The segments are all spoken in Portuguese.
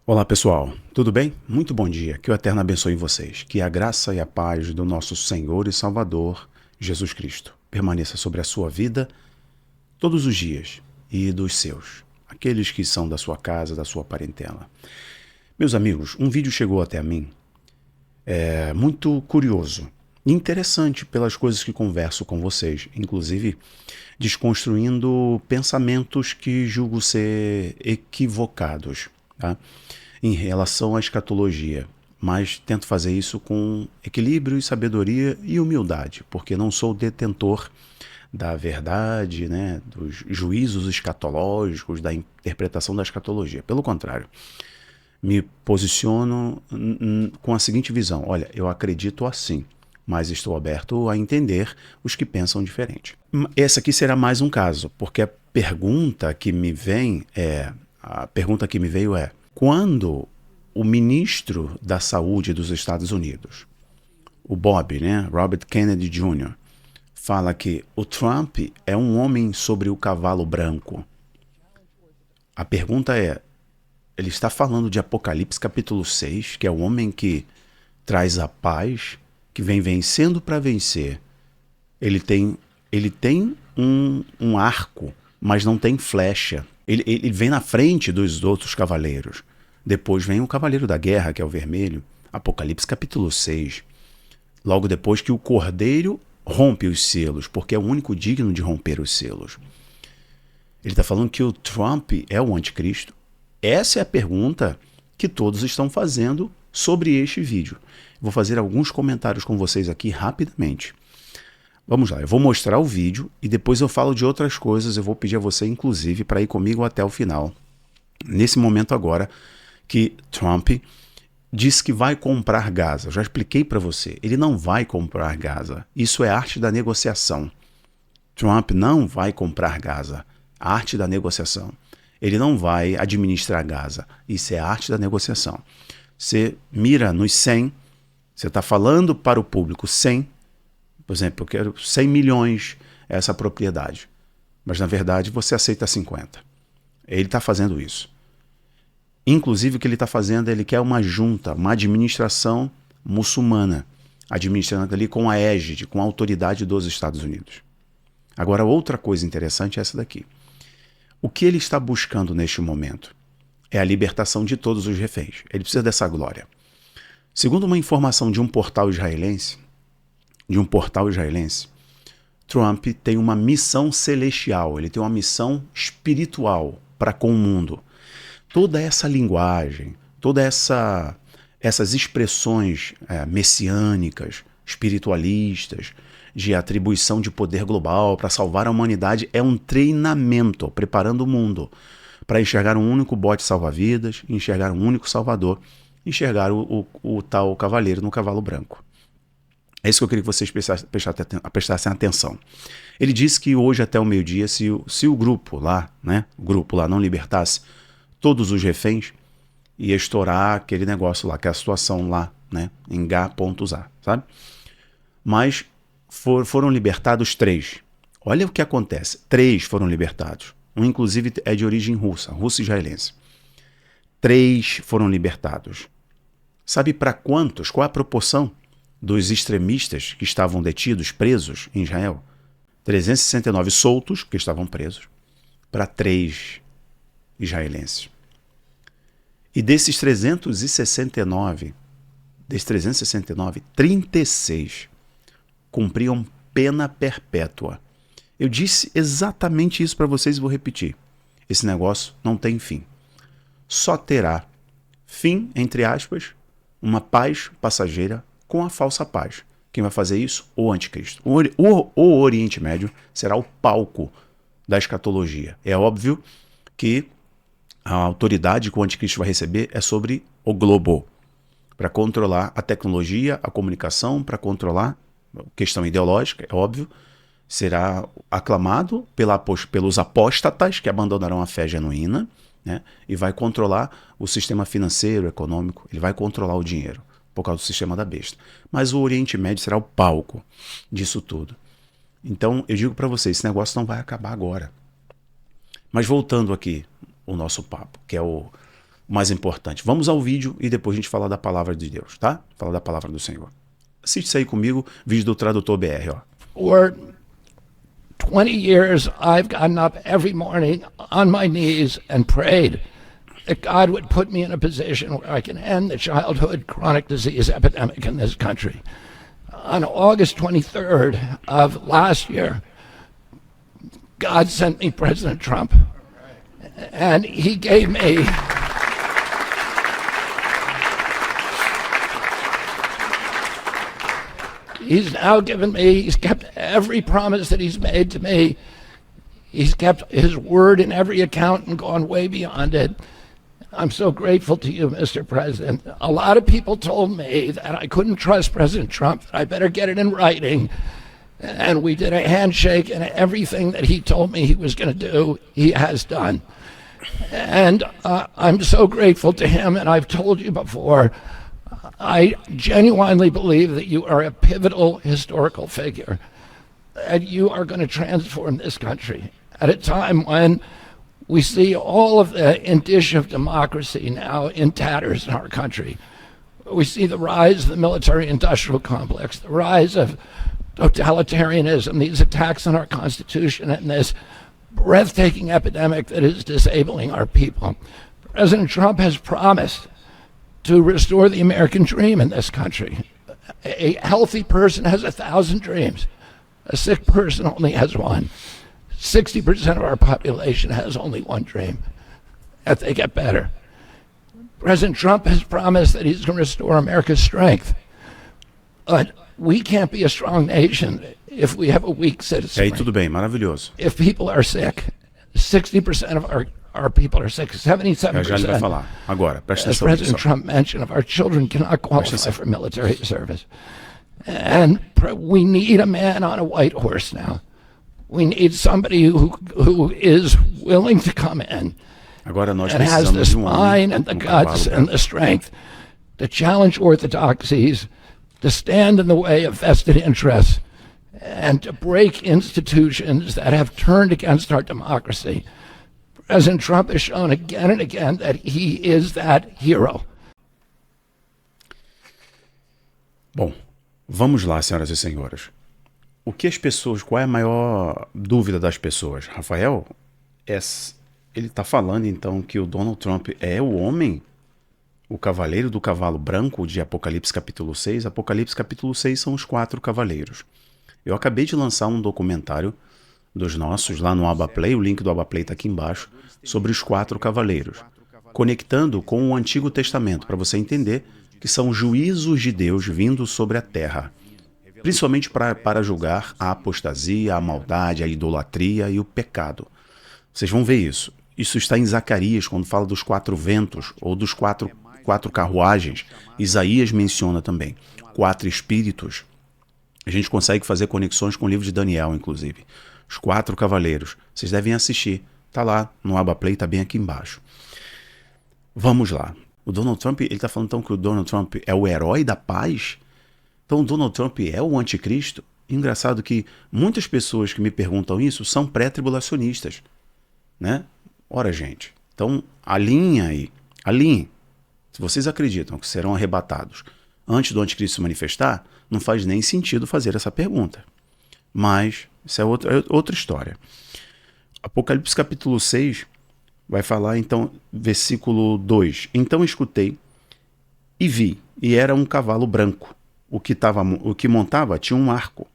Olá pessoal, tudo bem? Muito bom dia, que o Eterno abençoe vocês, que a graça e a paz do nosso Senhor e Salvador, Jesus Cristo, permaneça sobre a sua vida todos os dias e dos seus, aqueles que são da sua casa, da sua parentela. Meus amigos, um vídeo chegou até a mim, muito curioso, interessante pelas coisas que converso com vocês, inclusive desconstruindo pensamentos que julgo ser equivocados, tá? Em relação à escatologia, mas tento fazer isso com equilíbrio e sabedoria e humildade, porque não sou detentor da verdade, né, dos juízos escatológicos, da interpretação da escatologia. Pelo contrário, me posiciono com a seguinte visão: olha, eu acredito assim, mas estou aberto a entender os que pensam diferente. Esse aqui será mais um caso, porque a pergunta que me veio é: quando o ministro da Saúde dos Estados Unidos, o Bob, né, Robert Kennedy Jr., fala que o Trump é um homem sobre o cavalo branco, a pergunta é: ele está falando de Apocalipse capítulo 6, que é o homem que traz a paz, que vem vencendo para vencer. Ele tem um arco, mas não tem flecha. Ele vem na frente dos outros cavaleiros. Depois vem o cavaleiro da guerra, que é o vermelho. Apocalipse capítulo 6. Logo depois que o cordeiro rompe os selos, porque é o único digno de romper os selos. Ele está falando que o Trump é o anticristo. Essa é a pergunta que todos estão fazendo sobre este vídeo. Vou fazer alguns comentários com vocês aqui rapidamente. Vamos lá, eu vou mostrar o vídeo e depois eu falo de outras coisas. Eu vou pedir a você, inclusive, para ir comigo até o final. Nesse momento agora que Trump diz que vai comprar Gaza. Eu já expliquei para você, ele não vai comprar Gaza. Isso é arte da negociação. Trump não vai comprar Gaza. A arte da negociação. Ele não vai administrar Gaza. Isso é a arte da negociação. Você mira nos 100, você está falando para o público 100, por exemplo, eu quero 100 milhões essa propriedade. Mas na verdade você aceita 50. Ele está fazendo isso. Inclusive o que ele está fazendo, ele quer uma junta, uma administração muçulmana, administrando ali com a égide, com a autoridade dos Estados Unidos. Agora, outra coisa interessante é essa daqui. O que ele está buscando neste momento é a libertação de todos os reféns. Ele precisa dessa glória. Segundo uma informação de um portal israelense, Trump tem uma missão celestial, ele tem uma missão espiritual para com o mundo. Toda essa linguagem, essas expressões messiânicas, espiritualistas, de atribuição de poder global para salvar a humanidade, é um treinamento, preparando o mundo para enxergar um único bote salva-vidas, enxergar um único salvador, enxergar o tal cavaleiro no cavalo branco. É isso que eu queria que vocês prestassem atenção. Ele disse que hoje até o meio-dia, se o grupo lá, né, não libertasse todos os reféns, ia estourar aquele negócio lá, que é a situação lá, né, em G.A, sabe? Mas foram libertados 3. Olha o que acontece. 3 foram libertados. Um, inclusive, é de origem russo-israelense. 3 foram libertados. Sabe para quantos? Qual a proporção dos extremistas que estavam detidos, presos em Israel? 369 soltos, que estavam presos, para 3 israelenses. E desses 369, 36 cumpriam pena perpétua. Eu disse exatamente isso para vocês e vou repetir. Esse negócio não tem fim. Só terá fim, entre aspas, uma paz passageira com a falsa paz. Quem vai fazer isso? O anticristo. O Oriente Médio será o palco da escatologia. É óbvio que a autoridade que o anticristo vai receber é sobre o globo, para controlar a tecnologia, a comunicação, para controlar a questão ideológica, é óbvio. Será aclamado pelos apóstatas que abandonarão a fé genuína, né? E vai controlar o sistema financeiro, econômico, ele vai controlar o dinheiro, por causa do sistema da besta. Mas o Oriente Médio será o palco disso tudo. Então, eu digo para vocês, esse negócio não vai acabar agora. Mas voltando aqui o nosso papo, que é o mais importante. Vamos ao vídeo e depois a gente fala da palavra de Deus, tá? Fala da palavra do Senhor. Assiste isso aí comigo, vídeo do Tradutor BR, ó. For 20 years, I've gotten up every morning on my knees and prayed that God would put me in a position where I can end the childhood chronic disease epidemic in this country. On August 23rd of last year, God sent me President Trump, and he gave me he's now given me, he's kept every promise that he's made to me. He's kept his word in every account and gone way beyond it. I'm so grateful to you, Mr. President. A lot of people told me that I couldn't trust President Trump, that I better get it in writing. And we did a handshake, and everything that he told me he was going to do, he has done. And I'm so grateful to him, and I've told you before, I genuinely believe that you are a pivotal historical figure, and you are going to transform this country at a time when we see all of the indicia of democracy now in tatters in our country. We see the rise of the military-industrial complex, the rise of totalitarianism, these attacks on our Constitution, and this breathtaking epidemic that is disabling our people. President Trump has promised to restore the American dream in this country. A healthy person has 1,000 dreams. A sick person only has one. 60% of our population has only one dream, that they get better. President Trump has promised that he's going to restore America's strength. But we can't be a strong nation if we have a weak citizenry. Tudo bem, maravilhoso. If people are sick, 60% of our people are sick, 77%. Já ele vai falar. Agora, presta As atenção. President Trump mentioned, of our children cannot qualify for military service. And we need a man on a white horse now. We need somebody who is willing to come in Agora nós and has the precisamos de spine and the guts and the strength to challenge orthodoxies, to stand in the way of vested interests, and to break institutions that have turned against our democracy. President Trump has shown again and again that he is that hero. Bom, vamos lá, senhoras e senhores. O que as pessoas, qual é a maior dúvida das pessoas? Rafael, ele está falando então que o Donald Trump é o homem, o cavaleiro do cavalo branco de Apocalipse capítulo 6. Apocalipse capítulo 6 são os 4 cavaleiros. Eu acabei de lançar um documentário dos nossos lá no Abaplay, o link do Abaplay está aqui embaixo, sobre os 4 cavaleiros, conectando com o Antigo Testamento, para você entender que são juízos de Deus vindo sobre a terra, principalmente para julgar a apostasia, a maldade, a idolatria e o pecado. Vocês vão ver isso. Isso está em Zacarias, quando fala dos 4 ventos, ou dos quatro carruagens. Isaías menciona também 4 espíritos. A gente consegue fazer conexões com o livro de Daniel, inclusive. Os 4 cavaleiros. Vocês devem assistir. Está lá no Abaplay, está bem aqui embaixo. Vamos lá. O Donald Trump, ele está falando então que o Donald Trump é o herói da paz? Então o Donald Trump é o anticristo? Engraçado que muitas pessoas que me perguntam isso são pré-tribulacionistas, né? Ora, gente, então alinhem aí, alinhem. Se vocês acreditam que serão arrebatados antes do anticristo se manifestar, não faz nem sentido fazer essa pergunta. Mas isso é outra história. Apocalipse capítulo 6 vai falar então, versículo 2. Então escutei e vi, e era um cavalo branco. O que montava tinha um arco,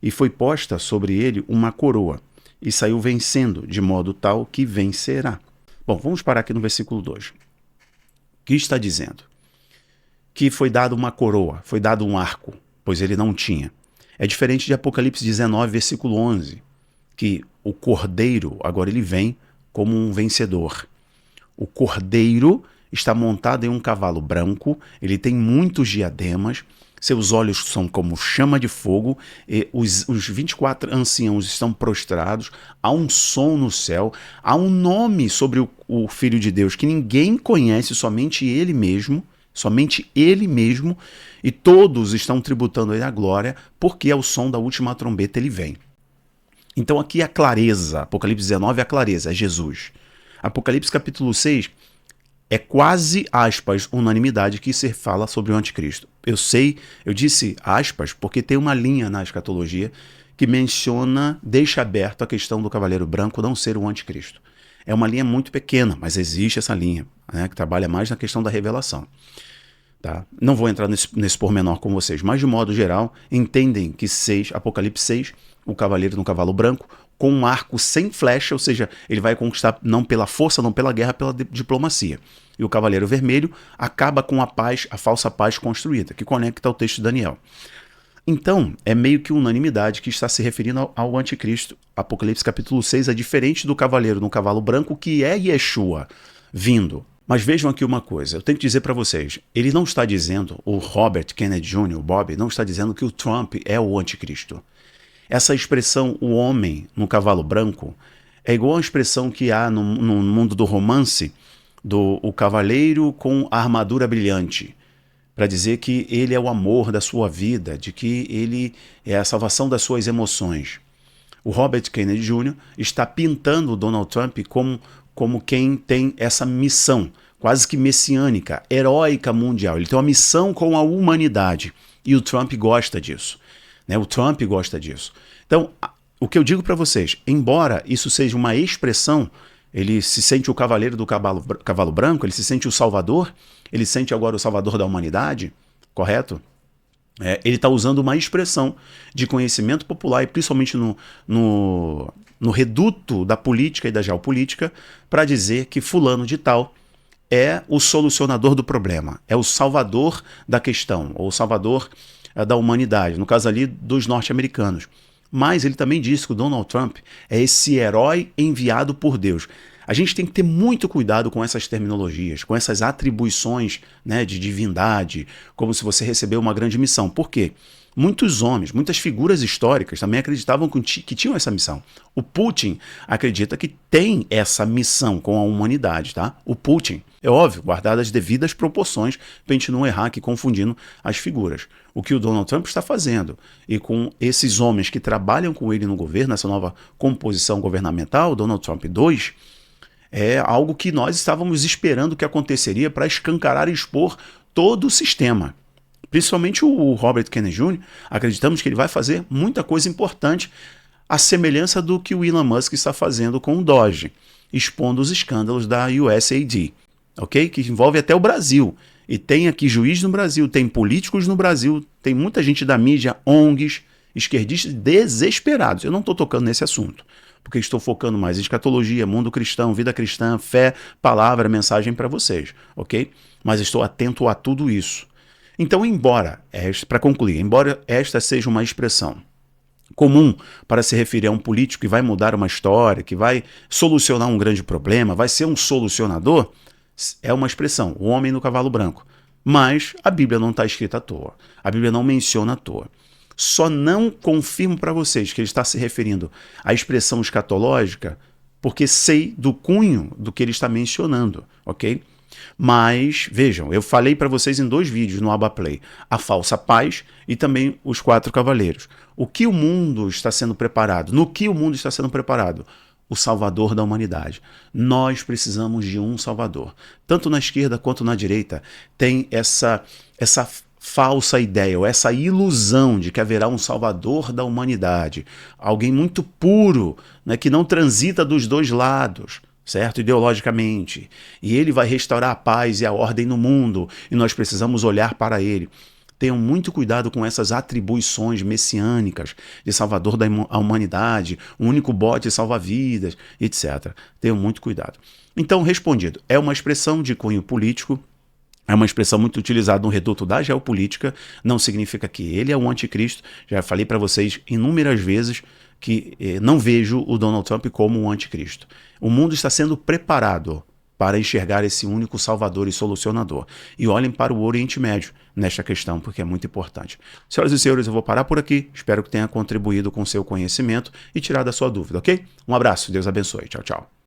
e foi posta sobre ele uma coroa, e saiu vencendo, de modo tal que vencerá. Bom, vamos parar aqui no versículo 2. O que está dizendo? Que foi dado uma coroa, foi dado um arco, pois ele não tinha. É diferente de Apocalipse 19, versículo 11, que o cordeiro, agora ele vem como um vencedor. O cordeiro está montado em um cavalo branco, ele tem muitos diademas, seus olhos são como chama de fogo, e os 24 anciãos estão prostrados, há um som no céu, há um nome sobre o Filho de Deus que ninguém conhece, somente ele mesmo, e todos estão tributando ele a glória, porque ao som da última trombeta ele vem. Então aqui é a clareza, Apocalipse 19 é a clareza, é Jesus. Apocalipse capítulo 6, é quase, aspas, unanimidade que se fala sobre o anticristo. Eu disse aspas, porque tem uma linha na escatologia que menciona, deixa aberto a questão do cavaleiro branco não ser o anticristo. É uma linha muito pequena, mas existe essa linha, né, que trabalha mais na questão da revelação. Tá? Não vou entrar nesse pormenor com vocês, mas de modo geral, entendem que Apocalipse 6, o cavaleiro no cavalo branco, com um arco sem flecha, ou seja, ele vai conquistar não pela força, não pela guerra, pela diplomacia. E o cavaleiro vermelho acaba com a paz, a falsa paz construída, que conecta ao texto de Daniel. Então, é meio que unanimidade que está se referindo ao anticristo. Apocalipse capítulo 6 é diferente do cavaleiro no cavalo branco, que é Yeshua vindo. Mas vejam aqui uma coisa, eu tenho que dizer para vocês, ele não está dizendo, o Robert Kennedy Jr., o Bob, não está dizendo que o Trump é o anticristo. Essa expressão, o homem no cavalo branco, é igual a expressão que há no mundo do romance, o cavaleiro com a armadura brilhante, para dizer que ele é o amor da sua vida, de que ele é a salvação das suas emoções. O Robert Kennedy Jr. está pintando o Donald Trump como quem tem essa missão, quase que messiânica, heróica mundial. Ele tem uma missão com a humanidade, e o Trump gosta disso. Né? O Trump gosta disso. Então, o que eu digo para vocês, embora isso seja uma expressão, ele se sente o cavaleiro do cavalo branco, ele se sente o salvador, ele sente agora o salvador da humanidade, correto? Ele está usando uma expressão de conhecimento popular, e principalmente no reduto da política e da geopolítica, para dizer que fulano de tal é o solucionador do problema, é o salvador da questão, ou o salvador da humanidade, no caso ali dos norte-americanos. Mas ele também disse que o Donald Trump é esse herói enviado por Deus. A gente tem que ter muito cuidado com essas terminologias, com essas atribuições, né, de divindade, como se você recebeu uma grande missão. Por quê? Muitos homens, muitas figuras históricas também acreditavam que tinham essa missão. O Putin acredita que tem essa missão com a humanidade, tá? O Putin, é óbvio, guardadas as devidas proporções, para a gente não errar aqui confundindo as figuras. O que o Donald Trump está fazendo, e com esses homens que trabalham com ele no governo, nessa nova composição governamental, Donald Trump 2, é algo que nós estávamos esperando que aconteceria para escancarar e expor todo o sistema. Principalmente o Robert Kennedy Jr., acreditamos que ele vai fazer muita coisa importante, à semelhança do que o Elon Musk está fazendo com o Doge, expondo os escândalos da USAID, ok? Que envolve até o Brasil. E tem aqui juiz no Brasil, tem políticos no Brasil, tem muita gente da mídia, ONGs, esquerdistas desesperados. Eu não estou tocando nesse assunto, porque estou focando mais em escatologia, mundo cristão, vida cristã, fé, palavra, mensagem para vocês, ok? Mas estou atento a tudo isso. Então, para concluir, embora esta seja uma expressão comum para se referir a um político que vai mudar uma história, que vai solucionar um grande problema, vai ser um solucionador, é uma expressão, o homem no cavalo branco. Mas a Bíblia não está escrita à toa, a Bíblia não menciona à toa. Só não confirmo para vocês que ele está se referindo à expressão escatológica, porque sei do cunho do que ele está mencionando, ok? Mas, vejam, eu falei para vocês em 2 vídeos no Abaplay, a falsa paz e também os 4 cavaleiros. O que o mundo está sendo preparado? No que o mundo está sendo preparado? O salvador da humanidade. Nós precisamos de um salvador. Tanto na esquerda quanto na direita tem essa falsa ideia, ou essa ilusão de que haverá um salvador da humanidade. Alguém muito puro, né, que não transita dos dois lados, certo? Ideologicamente. E ele vai restaurar a paz e a ordem no mundo, e nós precisamos olhar para ele. Tenham muito cuidado com essas atribuições messiânicas de salvador da humanidade, um único bote salva-vidas, etc. Tenham muito cuidado. Então, respondido, é uma expressão de cunho político, é uma expressão muito utilizada no reduto da geopolítica, não significa que ele é o anticristo. Já falei para vocês inúmeras vezes que não vejo o Donald Trump como um anticristo. O mundo está sendo preparado para enxergar esse único salvador e solucionador. E olhem para o Oriente Médio nesta questão, porque é muito importante. Senhoras e senhores, eu vou parar por aqui. Espero que tenha contribuído com o seu conhecimento e tirado a sua dúvida, ok? Um abraço, Deus abençoe. Tchau, tchau.